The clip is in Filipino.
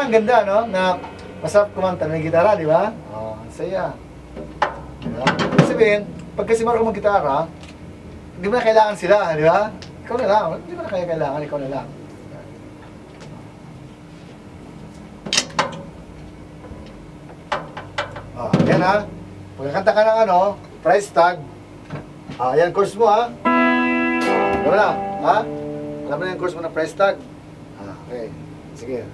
ang ganda, no? Na masarap kumanta ng gitara, di ba? Oh, saya. Diba? Ibig sabihin, pag kasi marunong mag-gitara, hindi mo na kailangan sila, di ba? Ikaw na lang. Hindi mo na kailangan, ikaw na lang. Oh, yan ha. Pagkakanta ka ng ano, price tag. Ah, yan, course mo ha. Alam mo na, ha? Alam mo na yung course mo ng price tag. Ah, okay. Sige.